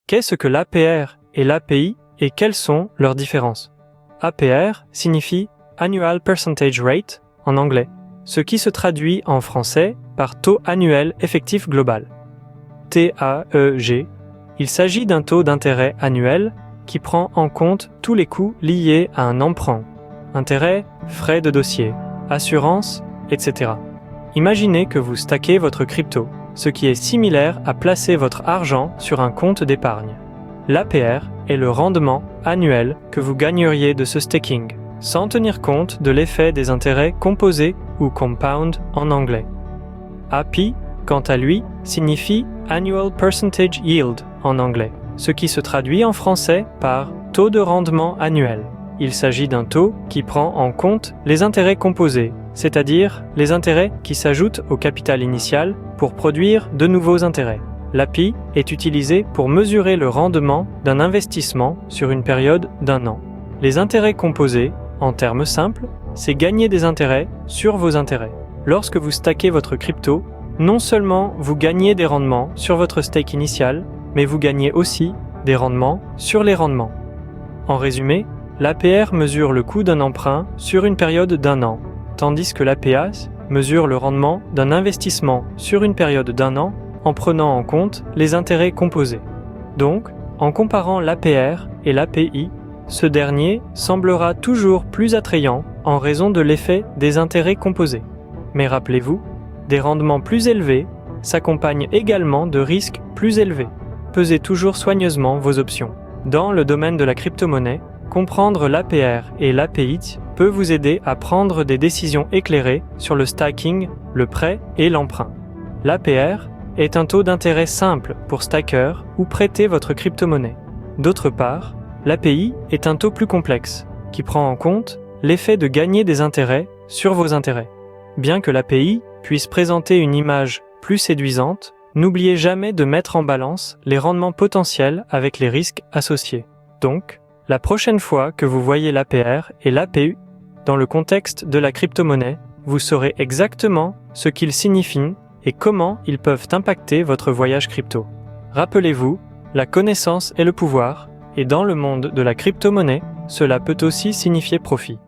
Qu'est-ce que l'APR et l'API et quelles sont leurs différences? APR signifie Annual Percentage Rate en anglais, ce qui se traduit en français par taux annuel effectif global. TAEG, il s'agit d'un taux d'intérêt annuel qui prend en compte tous les coûts liés à un emprunt, intérêts, frais de dossier, assurance, etc. Imaginez que vous stackez votre crypto, ce qui est similaire à placer votre argent sur un compte d'épargne. L'APR est le rendement annuel que vous gagneriez de ce staking, sans tenir compte de l'effet des intérêts composés ou compound en anglais. API, quant à lui, signifie Annual Percentage Yield en anglais, ce qui se traduit en français par taux de rendement annuel. Il s'agit d'un taux qui prend en compte les intérêts composés, c'est-à-dire les intérêts qui s'ajoutent au capital initial pour produire de nouveaux intérêts. L'API est utilisé pour mesurer le rendement d'un investissement sur une période d'1 an. Les intérêts composés, en termes simples, c'est gagner des intérêts sur vos intérêts. Lorsque vous stackez votre crypto, non seulement vous gagnez des rendements sur votre stake initial, mais vous gagnez aussi des rendements sur les rendements. En résumé, l'APR mesure le coût d'un emprunt sur une période d'1 an, tandis que l'APA mesure le rendement d'un investissement sur une période d'1 an en prenant en compte les intérêts composés. Donc, en comparant l'APR et l'API, ce dernier semblera toujours plus attrayant en raison de l'effet des intérêts composés. Mais rappelez-vous, des rendements plus élevés s'accompagnent également de risques plus élevés. Pesez toujours soigneusement vos options. Dans le domaine de la crypto-monnaie, comprendre l'APR et l'API peut vous aider à prendre des décisions éclairées sur le stacking, le prêt et l'emprunt. L'APR est un taux d'intérêt simple pour stacker ou prêter votre crypto-monnaie. D'autre part, l'API est un taux plus complexe, qui prend en compte l'effet de gagner des intérêts sur vos intérêts. Bien que l'API puisse présenter une image plus séduisante, n'oubliez jamais de mettre en balance les rendements potentiels avec les risques associés. Donc, la prochaine fois que vous voyez l'APR et l'APU dans le contexte de la crypto-monnaie, vous saurez exactement ce qu'ils signifient et comment ils peuvent impacter votre voyage crypto. Rappelez-vous, la connaissance est le pouvoir, et dans le monde de la crypto-monnaie, cela peut aussi signifier profit.